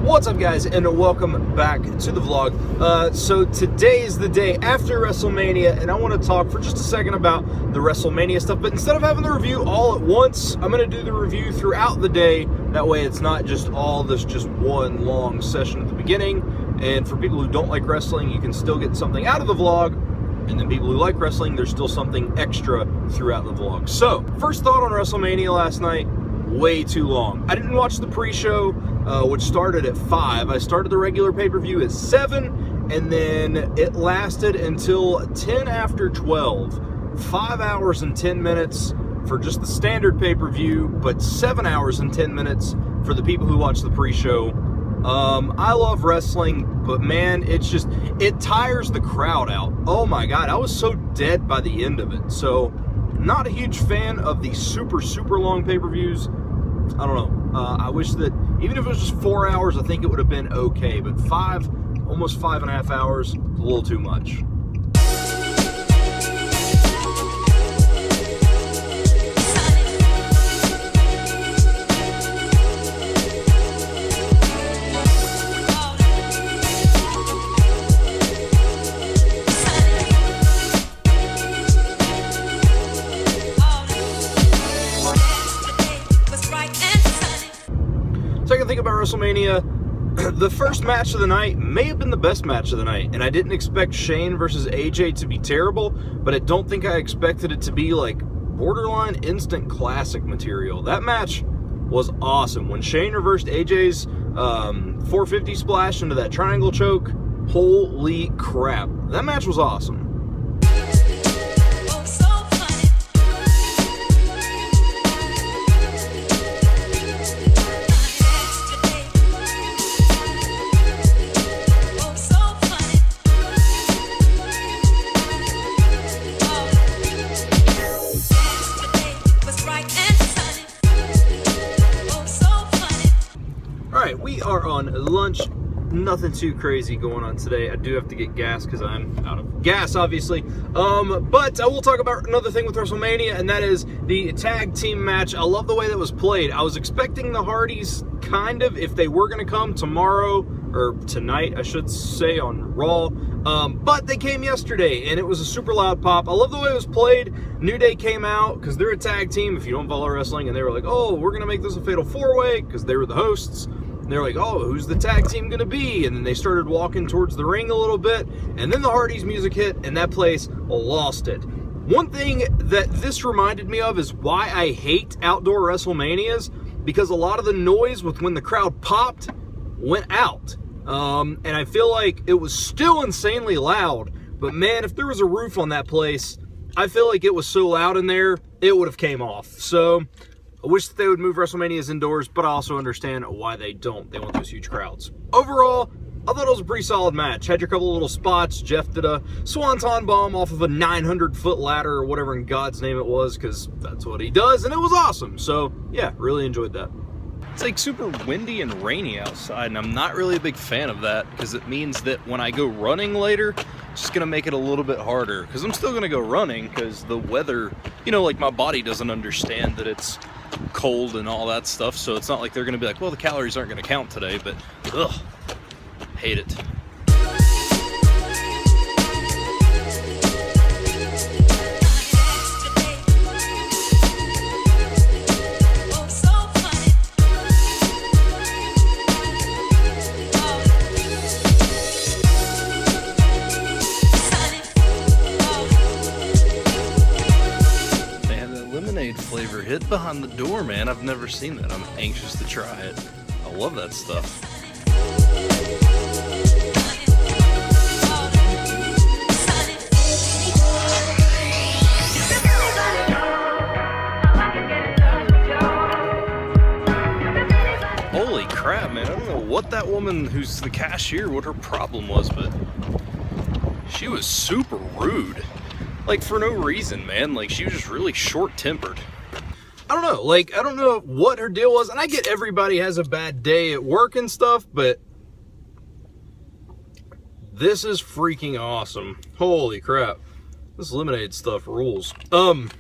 What's up, guys, and welcome back to the vlog. So today is the day after WrestleMania, and I want to talk for just a second about the WrestleMania stuff. But instead of having the review all at once, I'm going to do the review throughout the day. That way it's not just all this just one long session at the beginning. And for people who don't like wrestling, you can still get something out of the vlog. And then people who like wrestling, there's still something extra throughout the vlog. So, first thought on WrestleMania last night. Way too long. I didn't watch the pre-show, which started at 5. I started the regular pay-per-view at 7, and then it lasted until 10 after 12. 5 hours and 10 minutes for just the standard pay-per-view, but 7 hours and 10 minutes for the people who watch the pre-show. I love wrestling, but man, it tires the crowd out. Oh my God, I was so dead by the end of it. So, not a huge fan of the super long pay-per-views. I don't know. I wish that even if it was just 4 hours, I think it would have been okay. But almost 5.5 hours, is a little too much. So I can think about WrestleMania, the first match of the night may have been the best match of the night, and I didn't expect Shane versus AJ to be terrible, but I don't think I expected it to be like borderline instant classic material. That match was awesome. When Shane reversed AJ's 450 splash into that triangle choke, holy crap. That match was awesome. Alright, we are on lunch. Nothing too crazy going on today. I do have to get gas because I'm out of gas, obviously. But I will talk about another thing with WrestleMania, and that is the tag team match. I love the way that was played. I was expecting the Hardys, kind of, if they were going to come tomorrow, or tonight, I should say, on Raw. But they came yesterday, and it was a super loud pop. I love the way it was played. New Day came out, because they're a tag team, if you don't follow wrestling, and they were like, oh, we're going to make this a fatal four-way, because they were the hosts. And they're like, oh, who's the tag team going to be? And then they started walking towards the ring a little bit, and then the Hardys music hit, and that place lost it. One thing that this reminded me of is why I hate outdoor WrestleManias, because a lot of the noise with when the crowd popped went out. And I feel like it was still insanely loud, but man, if there was a roof on that place, I feel like it was so loud in there, it would have came off. So I wish that they would move WrestleManias indoors, but I also understand why they don't. They want those huge crowds. Overall, I thought it was a pretty solid match. Had your couple of little spots. Jeff did a swanton bomb off of a 900-foot ladder or whatever in God's name it was, because that's what he does, and it was awesome. So, yeah, really enjoyed that. It's like super windy and rainy outside, and I'm not really a big fan of that, because it means that when I go running later, it's just going to make it a little bit harder. Because I'm still going to go running, because the weather, you know, like my body doesn't understand that it's cold and all that stuff, so it's not like they're going to be like, well, the calories aren't going to count today, but ugh, hate it. Flavor hid behind the door, man. I've never seen that. I'm anxious to try it. I love that stuff. Holy crap, man. I don't know what that woman who's the cashier, what her problem was, but she was super rude. Like, for no reason, man. Like, she was just really short-tempered. I don't know. Like, I don't know what her deal was. And I get everybody has a bad day at work and stuff, but This is freaking awesome. Holy crap. This lemonade stuff rules. But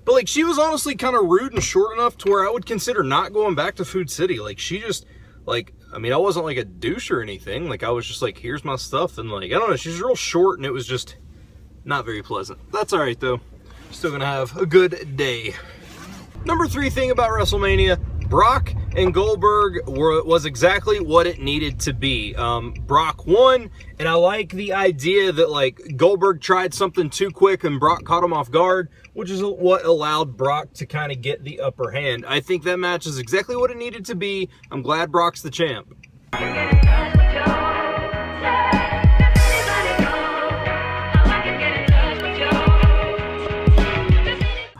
like, she was honestly kind of rude and short enough to where I would consider not going back to Food City. Like, she just, like, I mean, I wasn't like a douche or anything. Like, I was just like, here's my stuff. And like, I don't know, she's real short and it was just not very pleasant. That's all right though. Still gonna have a good day. Number 3 thing about WrestleMania, Brock and Goldberg was exactly what it needed to be. Brock won, and I like the idea that like Goldberg tried something too quick and Brock caught him off guard, which is what allowed Brock to kind of get the upper hand. I think that match is exactly what it needed to be. I'm glad Brock's the champ.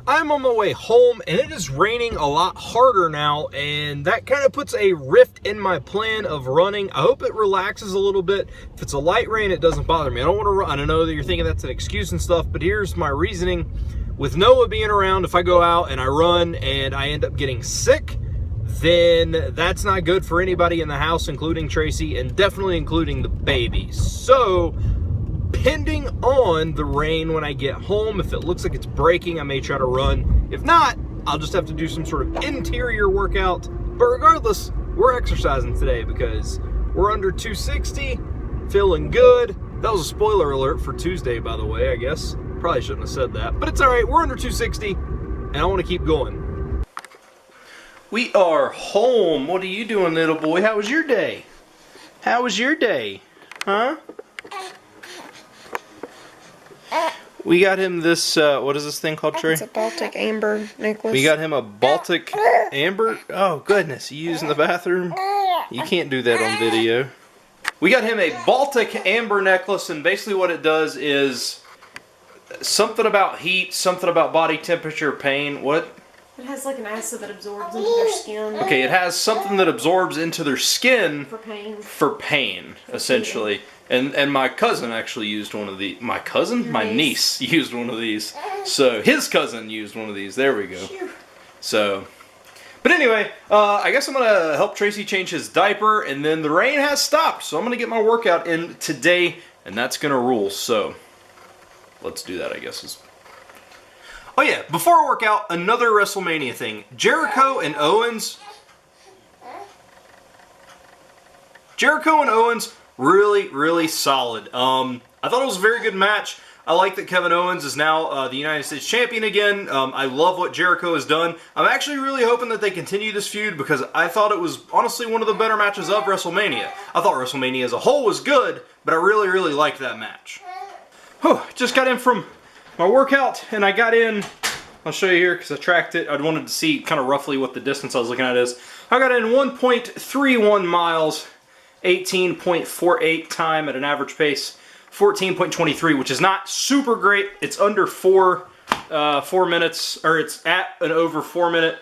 I'm on my way home and it is raining a lot harder now, and that kind of puts a rift in my plan of running. I hope it relaxes a little bit. If it's a light rain, it doesn't bother me. I don't want to run. I know that you're thinking that's an excuse and stuff, but here's my reasoning. With Noah being around, if I go out and I run and I end up getting sick, then that's not good for anybody in the house, including Tracy, and definitely including the baby. So, depending on the rain when I get home, if it looks like it's breaking, I may try to run. If not, I'll just have to do some sort of interior workout. But regardless, we're exercising today because we're under 260, feeling good. That was a spoiler alert for Tuesday, by the way, I guess. Probably shouldn't have said that, but it's all right. We're under 260, and I want to keep going. We are home. What are you doing, little boy? How was your day? How was your day? Huh? We got him this, what is this thing called, Trey? It's a Baltic amber necklace. We got him a Baltic amber? Oh, goodness. You using the bathroom? You can't do that on video. We got him a Baltic amber necklace, and basically what it does is something about heat, something about body temperature, pain. What? It has like an acid that absorbs into their skin. Okay, it has something that absorbs into their skin For pain. for pain, essentially. And my cousin actually used one of these. My cousin? My niece used one of these. So his cousin used one of these. There we go. Phew. So, but anyway, I guess I'm gonna help Tracy change his diaper, and then the rain has stopped. So I'm gonna get my workout in today, and that's gonna rule. So let's do that, I guess. Oh yeah, before I work out, another WrestleMania thing. Jericho and Owens. Really, really solid. I thought it was a very good match. I like that Kevin Owens is now the United States Champion again. I love what Jericho has done. I'm actually really hoping that they continue this feud because I thought it was honestly one of the better matches of WrestleMania. I thought WrestleMania as a whole was good, but I really, really liked that match. Whew, just got in from my workout, and I got in, I'll show you here because I tracked it. I wanted to see kind of roughly what the distance I was looking at is. I got in 1.31 miles, 18.48 time at an average pace, 14.23, which is not super great. It's under 4 minutes, or it's at an over 4 minute,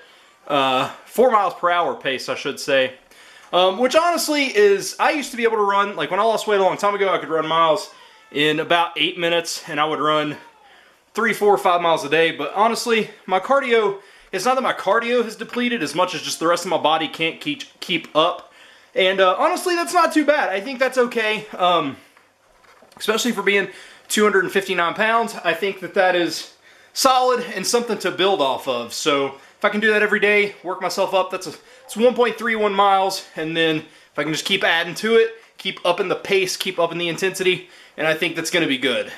4 miles per hour pace, I should say. Which honestly is, I used to be able to run, like when I lost weight a long time ago, I could run miles in about 8 minutes, and I would run 3, 4, 5 miles a day. But honestly, my cardio, it's not that my cardio has depleted as much as just the rest of my body can't keep up. And honestly, that's not too bad. I think that's okay, especially for being 259 pounds. I think that is solid and something to build off of. So if I can do that every day, work myself up, it's 1.31 miles. And then if I can just keep adding to it, keep upping the pace, keep upping the intensity, and I think that's going to be good.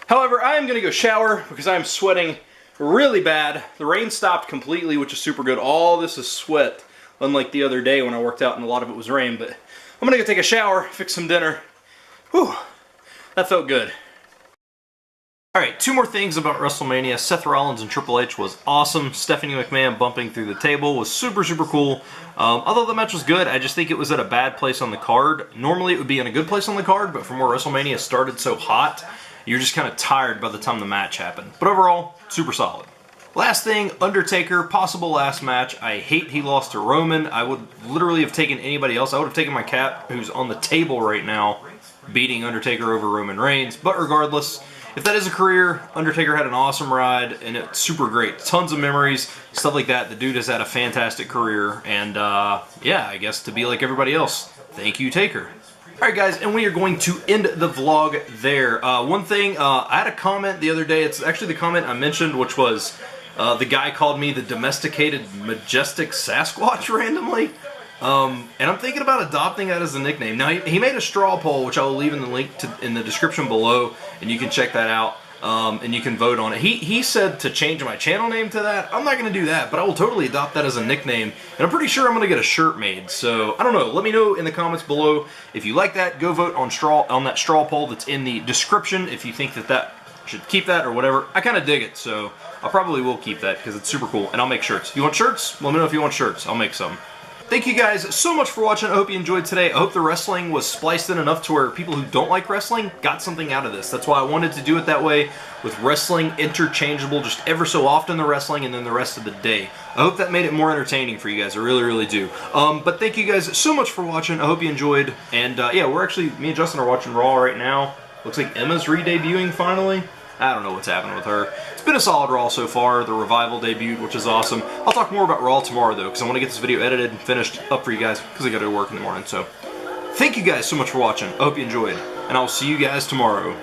However, I am going to go shower because I'm sweating really bad. The rain stopped completely, which is super good. All this is sweat. Unlike the other day when I worked out and a lot of it was rain. But I'm gonna go take a shower, fix some dinner. Whew, that felt good. Alright, 2 more things about WrestleMania. Seth Rollins and Triple H was awesome. Stephanie McMahon bumping through the table was super, super cool. Although the match was good, I just think it was at a bad place on the card. Normally it would be in a good place on the card, but from where WrestleMania started so hot, you're just kind of tired by the time the match happened. But overall, super solid. Last thing, Undertaker, possible last match. I hate he lost to Roman. I would literally have taken anybody else. I would have taken my cat, who's on the table right now, beating Undertaker over Roman Reigns. But regardless, if that is a career, Undertaker had an awesome ride, and it's super great. Tons of memories, stuff like that. The dude has had a fantastic career, and yeah, I guess to be like everybody else, thank you, Taker. Alright guys, and we are going to end the vlog there. One thing, I had a comment the other day, it's actually the comment I mentioned, which was the guy called me the domesticated majestic Sasquatch randomly. And I'm thinking about adopting that as a nickname. Now, he made a straw poll, which I will leave in the link in the description below, and you can check that out. And you can vote on it. He said to change my channel name to that. I'm not going to do that, but I will totally adopt that as a nickname. And I'm pretty sure I'm going to get a shirt made. So, I don't know. Let me know in the comments below if you like that. Go vote on that straw poll that's in the description if you think that should keep that or whatever. I kind of dig it, so I probably will keep that because it's super cool. And I'll make shirts. You want shirts? Let me know if you want shirts. I'll make some. Thank you guys so much for watching. I hope you enjoyed today. I hope the wrestling was spliced in enough to where people who don't like wrestling got something out of this. That's why I wanted to do it that way, with wrestling interchangeable just ever so often, the wrestling, and then the rest of the day. I hope that made it more entertaining for you guys. I really, really do. But thank you guys so much for watching. I hope you enjoyed. And yeah, me and Justin are watching Raw right now. Looks like Emma's re-debuting finally. I don't know what's happening with her. It's been a solid Raw so far. The Revival debuted, which is awesome. I'll talk more about Raw tomorrow, though, because I want to get this video edited and finished up for you guys, because I got to go to work in the morning. So, thank you guys so much for watching. I hope you enjoyed, and I'll see you guys tomorrow.